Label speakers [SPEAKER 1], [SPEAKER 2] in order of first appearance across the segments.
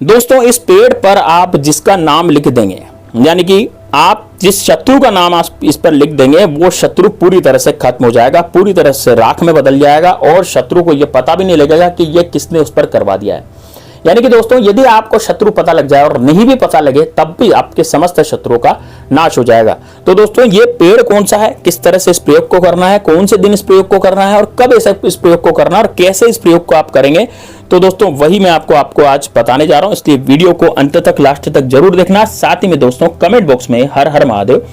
[SPEAKER 1] दोस्तों इस पेड़ पर आप जिसका नाम लिख देंगे, यानी कि आप जिस शत्रु का नाम इस पर लिख देंगे, वो शत्रु पूरी तरह से खत्म हो जाएगा, पूरी तरह से राख में बदल जाएगा और शत्रु को यह पता भी नहीं लगेगा कि यह किसने उस पर करवा दिया है। यानी कि दोस्तों यदि आपको शत्रु पता लग जाए और नहीं भी पता लगे तब भी आपके समस्त शत्रुओं का नाश हो जाएगा। तो दोस्तों ये पेड़ कौन सा है, किस तरह से इस प्रयोग को करना है, कौन से दिन इस प्रयोग को करना है और कब इस प्रयोग को करना है और कैसे इस प्रयोग को आप करेंगे, तो दोस्तों वही मैं आपको आज बताने जा रहा हूं। इसलिए वीडियो को अंत तक, लास्ट तक जरूर देखना। साथ ही में दोस्तों कमेंट बॉक्स में हर हर महादेव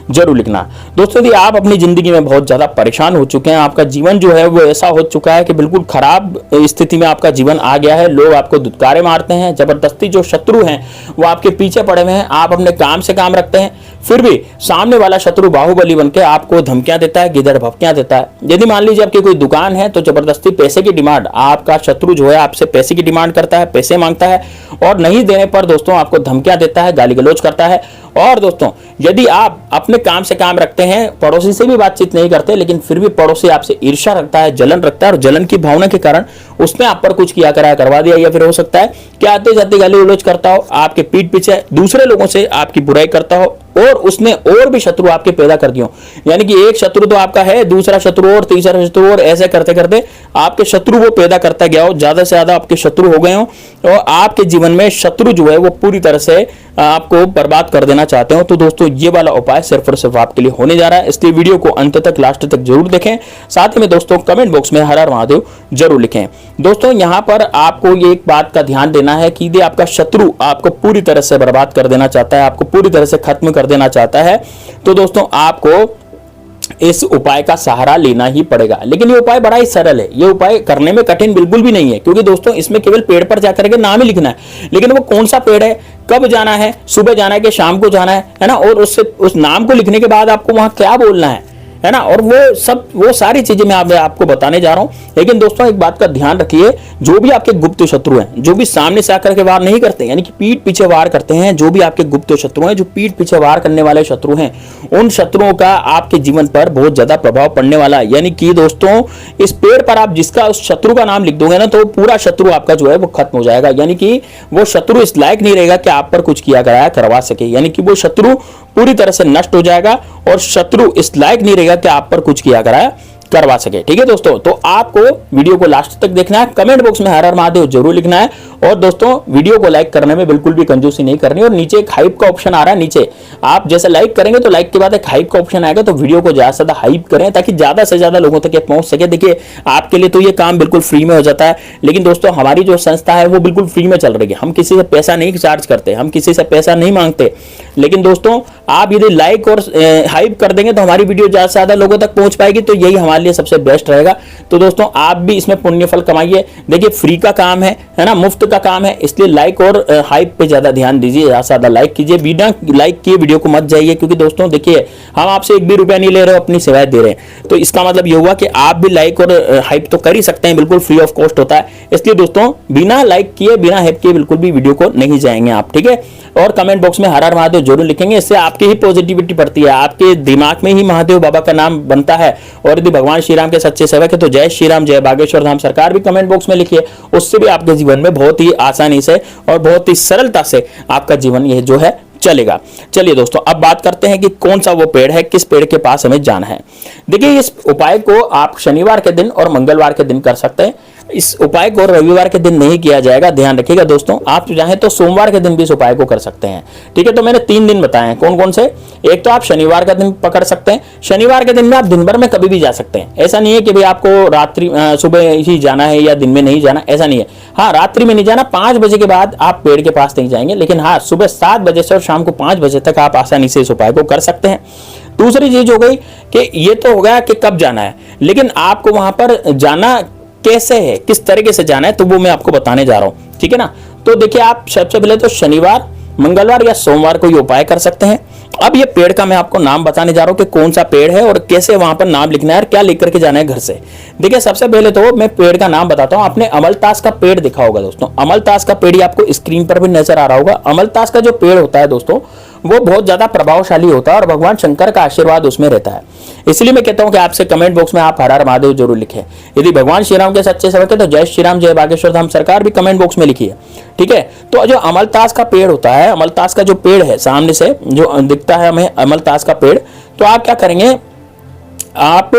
[SPEAKER 1] जरूर लिखना। दोस्तों यदि आप अपनी जिंदगी में बहुत ज्यादा परेशान हो चुके हैं, आपका जीवन जो है वो ऐसा हो चुका है कि बिल्कुल खराब स्थिति में आपका जीवन आ गया है, लोग आपको धुतकारे मारते हैं, जबरदस्ती जो शत्रु हैं वो आपके पीछे पड़े हुए हैं, आप अपने काम से काम रखते हैं, फिर भी सामने वाला शत्रु बाहुबली बनकर आपको धमकियां देता है, गिदड़ भपकियां देता है। यदि मान लीजिए आपकी कोई दुकान है तो जबरदस्ती पैसे की डिमांड, आपका शत्रु जो है आपसे पैसे की डिमांड करता है, पैसे मांगता है और नहीं देने पर दोस्तों आपको धमकियां देता है, गाली गलौज करता है। और दोस्तों यदि आप अपने काम से काम रखते हैं, पड़ोसी से भी बातचीत नहीं करते, लेकिन फिर भी पड़ोसी आपसे ईर्ष्या रखता है, जलन रखता है और जलन की भावना के कारण उसने आप पर कुछ किया कराया करवा दिया, या फिर हो सकता है कि आते जाते गाली गलौज करता हो, आपके पीठ पीछे दूसरे लोगों से आपकी बुराई करता हो और उसने और भी शत्रु आपके पैदा कर दिए, यानी कि एक शत्रु तो आपका है, दूसरा शत्रु और तीसरा शत्रु और ऐसे करते करते आपके शत्रु वो पैदा करता गया हो, ज्यादा से ज्यादा आपके शत्रु हो गए हो और आपके जीवन में शत्रु जो है वो पूरी तरह से आपको बर्बाद कर देना चाहते हो। तो दोस्तों ये वाला उपाय सिर्फ और सिर्फ आपके लिए होने जा रहा है, इसलिए वीडियो को अंत तक, लास्ट तक जरूर देखें। साथ ही में दोस्तों कमेंट बॉक्स में हर हर महादेव जरूर लिखें। दोस्तों यहाँ पर आपको ये एक बात का ध्यान देना है कि यदि आपका शत्रु आपको पूरी तरह से बर्बाद कर देना चाहता है, आपको पूरी तरह से खत्म कर देना चाहता है, तो दोस्तों आपको इस उपाय का सहारा लेना ही पड़ेगा। लेकिन ये उपाय बड़ा ही सरल है, ये उपाय करने में कठिन बिल्कुल भी नहीं है, क्योंकि दोस्तों इसमें केवल पेड़ पर जाकर के नाम ही लिखना है। लेकिन वो कौन सा पेड़ है, कब जाना है, सुबह जाना है कि शाम को जाना है ना, और उस नाम को लिखने के बाद आपको वहां क्या बोलना है ना, और वो सारी चीजें मैं आपको बताने जा रहा हूं। लेकिन दोस्तों एक बात का ध्यान रखिए, जो भी आपके गुप्त शत्रु हैं, जो भी सामने से आकर के वार नहीं करते, यानी कि पीठ पीछे वार करते हैं, जो भी आपके गुप्त शत्रु हैं, जो पीठ पीछे वार करने वाले शत्रु हैं, उन शत्रुओं का आपके जीवन पर बहुत ज्यादा प्रभाव पड़ने वाला है। यानी कि दोस्तों इस पेड़ पर आप जिसका उस शत्रु का नाम लिख दोगे ना, तो पूरा शत्रु आपका जो है वो खत्म हो जाएगा। यानी कि वो शत्रु इस लायक नहीं रहेगा कि आप पर कुछ किया कराया करवा सके, यानी कि वो शत्रु पूरी तरह से नष्ट हो जाएगा और शत्रु इस लायक नहीं रहेगा कि आप पर कुछ किया कराया करवा सके। ठीक है दोस्तों, तो आपको वीडियो को लास्ट तक देखना है, कमेंट बॉक्स में हर हर महादेव जरूर लिखना है और दोस्तों वीडियो को लाइक करने में बिल्कुल भी कंजूसी नहीं करनी। और नीचे एक हाइप का ऑप्शन आ रहा है, नीचे आप जैसे लाइक करेंगे तो लाइक के बाद एक हाइप का ऑप्शन आएगा, तो वीडियो को ज्यादा से ज्यादा हाइप करें ताकि ज्यादा से ज्यादा लोगों तक ये पहुंच सके। देखिए आपके लिए तो ये काम बिल्कुल फ्री में हो जाता है, लेकिन दोस्तों हमारी जो संस्था है वो बिल्कुल फ्री में चल रही है, हम किसी से पैसा नहीं चार्ज करते, हम किसी से पैसा नहीं मांगते। लेकिन दोस्तों आप यदि लाइक और हाइप कर देंगे तो हमारी वीडियो ज्यादा से ज्यादा लोगों तक पहुंच पाएगी, तो यही हमारे लिए सबसे बेस्ट रहेगा। तो दोस्तों आप भी इसमें पुण्य फल कमाइए। देखिए फ्री का काम है ना, मुफ्त का काम है, इसलिए लाइक और हाइप पे ज्यादा ध्यान दीजिए, ज्यादा से ज्यादा लाइक कीजिए, बिना लाइक किए वीडियो को मत जाइए, क्योंकि दोस्तों देखिए हम आपसे एक भी रुपया नहीं ले रहे हो, अपनी सेवाएं दे रहे हैं। तो इसका मतलब ये हुआ कि आप भी लाइक और हाइप तो कर ही सकते हैं, बिल्कुल फ्री ऑफ कॉस्ट होता है। इसलिए दोस्तों बिना लाइक किए, बिना हाइप किए बिल्कुल भी वीडियो को नहीं जाएंगे आप, ठीक है। और कमेंट बॉक्स में हर हर महादेव जरूर लिखेंगे, इससे आपकी ही पॉजिटिविटी बढ़ती है, आपके दिमाग में ही महादेव बाबा का नाम बनता है। और यदि भगवान श्री राम के सच्चे सेवक है तो जय श्री राम, जय बागेश्वर धाम सरकार भी कमेंट बॉक्स में लिखिए, उससे भी आपके जीवन में बहुत ही आसानी से और बहुत ही सरलता से आपका जीवन यह जो है चलेगा। चलिए दोस्तों अब बात करते हैं कि कौन सा वो पेड़ है, किस पेड़ के पास हमें जाना है। देखिए इस उपाय को आप शनिवार के दिन और मंगलवार के दिन कर सकते हैं, इस उपाय को रविवार के दिन नहीं किया जाएगा, ध्यान रखिएगा दोस्तों। आप चाहें तो सोमवार के दिन भी इस उपाय को कर सकते हैं, ठीक है। तो मैंने 3 दिन बताए हैं, कौन कौन से। एक तो आप शनिवार का दिन पकड़ सकते हैं, शनिवार के दिन में आप दिन भर में कभी भी जा सकते हैं, ऐसा नहीं है कि भाई आपको रात्रि सुबह ही जाना है या दिन में नहीं जाना, ऐसा नहीं है। हाँ रात्रि में नहीं जाना, 5 बजे के बाद आप पेड़ के पास नहीं जाएंगे, लेकिन हाँ सुबह 7 बजे से और शाम को 5 बजे तक आप आसानी से इस उपाय को कर सकते हैं। दूसरी चीज हो गई कि ये तो हो गया कि कब जाना है, लेकिन आपको वहां पर जाना कैसे है, किस तरीके से जाना है, तो वो मैं आपको बताने जा रहा हूं, ठीक है ना। तो देखिए आप सबसे पहले तो शनिवार, मंगलवार या सोमवार को ये उपाय कर सकते हैं। अब ये पेड़ का मैं आपको नाम बताने जा रहा हूं कि कौन सा पेड़ है और कैसे वहां पर नाम लिखना है और क्या लेकर के जाना है घर से। देखिए सबसे पहले तो मैं पेड़ का नाम बताता हूं। आपने अमलतास का पेड़ देखा होगा दोस्तों, अमलतास का पेड़ आपको स्क्रीन पर भी नजर आ रहा होगा। अमलतास का जो पेड़ होता है दोस्तों वो बहुत ज्यादा प्रभावशाली होता है और भगवान शंकर का आशीर्वाद उसमें रहता है। इसलिए मैं कहता हूं कि आपसे कमेंट बॉक्स में आप हर हर महादेव जरूर लिखें। यदि भगवान श्री राम के सच्चे सेवक है तो जय श्री राम, जय बागेश्वर धाम सरकार भी कमेंट बॉक्स में लिखिए, ठीक है। तो जो अमलतास का पेड़ होता है, अमलतास का जो पेड़ है सामने से जो दिखता है हमें अमलतास का पेड़, तो आप क्या करेंगे, आप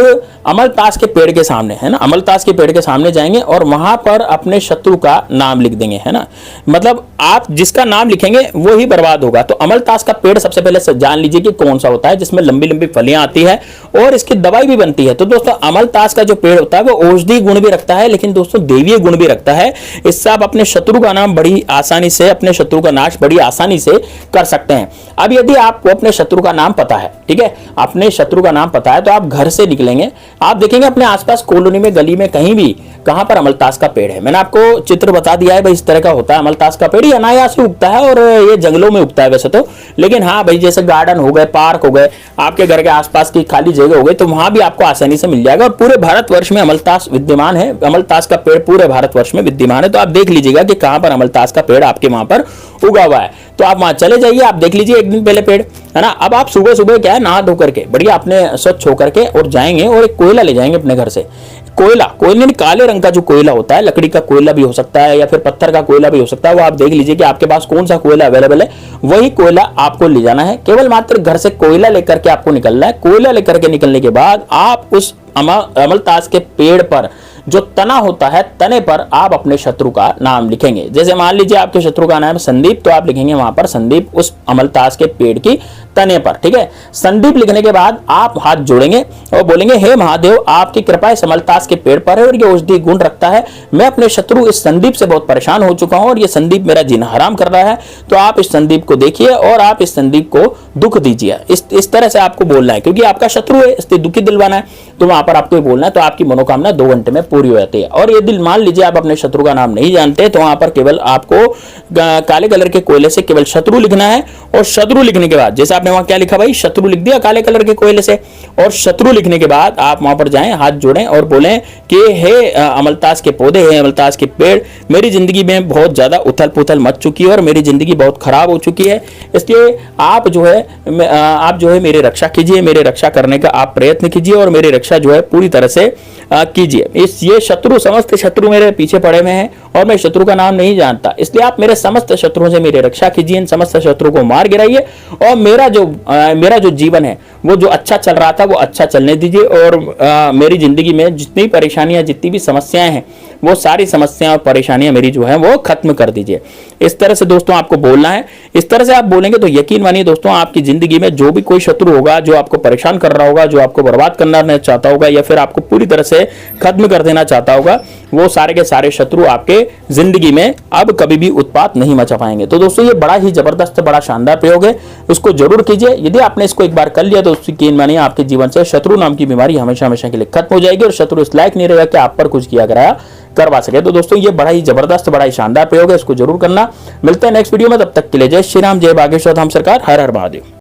[SPEAKER 1] अमलतास के पेड़ के सामने, है ना, अमलतास के पेड़ के सामने जाएंगे और वहां पर अपने शत्रु का नाम लिख देंगे, है ना। मतलब आप जिसका नाम लिखेंगे वो ही बर्बाद होगा। तो अमलतास का पेड़ सबसे पहले जान लीजिए कि कौन सा होता है, जिसमें लंबी लंबी फलियां आती है और इसकी दवाई भी बनती है। तो दोस्तों अमलतास का जो पेड़ होता है वो औषधि गुण भी रखता है, लेकिन दोस्तों देवीय गुण भी रखता है। इससे आप अपने शत्रु का नाम बड़ी आसानी से, अपने शत्रु का नाश बड़ी आसानी से कर सकते हैं। अब यदि आपको अपने शत्रु का नाम पता है, ठीक है, अपने शत्रु का नाम पता है, तो आप घर से निकलेंगे, आप देखेंगे अपने आसपास कॉलोनी में, गली में, कहीं भी कहां पर अमलतास का पेड़ है। मैंने आपको चित्र बता दिया है भाई, इस तरह का होता है अमलतास का पेड़। ये अनायास से उगता है और ये जंगलों में उगता है वैसे तो, लेकिन हाँ भाई जैसे गार्डन हो गए, पार्क हो गए, आपके घर के आसपास की खाली जगह हो गई, तो वहां भी आपको आसानी से मिल जाएगा। और पूरे भारतवर्ष में अमलतास विद्यमान है, अमलतास का पेड़ पूरे भारतवर्ष में विद्यमान है। तो आप देख लीजिएगा कि कहां पर अमलतास का पेड़ आपके वहां पर उगा हुआ है, तो आप वहां चले जाइए, आप देख लीजिए एक दिन पहले पेड़, है ना। अब आप सुबह सुबह क्या है, नहा धो करके बढ़िया अपने स्वच्छ होकर के और जाएंगे और एक कोयला ले जाएंगे अपने घर से। कोयला काले रंग का जो कोयला होता है, लकड़ी का कोयला भी हो सकता है या फिर पत्थर का कोयला भी हो सकता है, वो आप देख लीजिए कि आपके पास कौन सा कोयला अवेलेबल है, वही कोयला आपको ले जाना है। केवल मात्र घर से कोयला लेकर के आपको निकलना है। कोयला लेकर के निकलने के बाद आप उस अमलतास के पेड़ पर जो तना होता है, तने पर आप अपने शत्रु का नाम लिखेंगे। जैसे मान लीजिए आपके शत्रु का नाम है संदीप, तो आप लिखेंगे वहां पर संदीप उस अमलतास के पेड़ की तने पर, ठीक है। संदीप लिखने के बाद आप हाथ जोड़ेंगे और बोलेंगे, हे महादेव आपकी कृपा इस अमलतास के पेड़ पर है और ये औषधि गुण रखता है। मैं अपने शत्रु इस संदीप से बहुत परेशान हो चुका हूं और ये संदीप मेरा जीना हराम कर रहा है। तो आप इस संदीप को देखिए और आप इस संदीप को दुख दीजिए। इस तरह से आपको बोलना है, क्योंकि आपका शत्रु है, इसलिए दुखी दिलवाना है। तो वहां पर आपको बोलना है, तो आपकी मनोकामना 2 घंटे में पूरी हो जाती है। और यदि मान लीजिए आप अपने शत्रु का नाम नहीं जानते, तो वहां पर केवल आपको काले कलर के कोयले से केवल शत्रु लिखना है। और शत्रु लिखने के बाद जैसे आपने वहां क्या लिखा भाई, शत्रु लिख दिया काले कलर के कोयले से, और शत्रु लिखने के बाद आप वहां पर जाएं, हाथ जोड़ें और बोलें कि हे अमलतास के पौधे, हे अमलतास के पेड़, मेरी जिंदगी में बहुत ज्यादा उथल पुथल मच चुकी है और मेरी जिंदगी बहुत खराब हो चुकी है, इसलिए आप जो है मेरी रक्षा कीजिए, मेरे रक्षा करने का आप प्रयत्न कीजिए और मेरी रक्षा जो है पूरी तरह से कीजिए। ये शत्रु, समस्त शत्रु मेरे पीछे पड़े हुए हैं और मैं शत्रु का नाम नहीं जानता, इसलिए आप मेरे समस्त शत्रुओं से मेरी रक्षा कीजिए, इन समस्त शत्रु को मार गिराइए और मेरा जो जीवन है वो जो अच्छा चल रहा था वो अच्छा चलने दीजिए। और मेरी जिंदगी में जितनी परेशानियां, जितनी भी समस्याएं हैं, वो सारी समस्याएं और परेशानियां मेरी जो है वो खत्म कर दीजिए। इस तरह से दोस्तों आपको बोलना है। इस तरह से आप बोलेंगे तो यकीन मानिए दोस्तों, आपकी जिंदगी में जो भी कोई शत्रु होगा, जो आपको परेशान कर रहा होगा, जो आपको बर्बाद करना चाहता होगा या फिर आपको पूरी तरह से खत्म कर देना चाहता होगा, वो सारे के सारे शत्रु आपके जिंदगी में अब कभी भी उत्पात नहीं मचा पाएंगे। तो दोस्तों ये बड़ा ही जबरदस्त, बड़ा शानदार प्रयोग है, उसको जरूर कीजिए। यदि आपने इसको एक बार कर लिया तो उसकी यकीन मानिए आपके जीवन से शत्रु नाम की बीमारी हमेशा हमेशा के लिए खत्म हो जाएगी और शत्रु इस लायक नहीं रहेगा कि आप पर कुछ किया कराया करवा सके। तो दोस्तों ये बड़ा ही जबरदस्त, बड़ा ही शानदार प्रयोग है, इसको जरूर करना। मिलते हैं नेक्स्ट वीडियो में, तब तक के लिए जय श्री राम, जय बागेश्वर धाम सरकार, हर हर महादेव।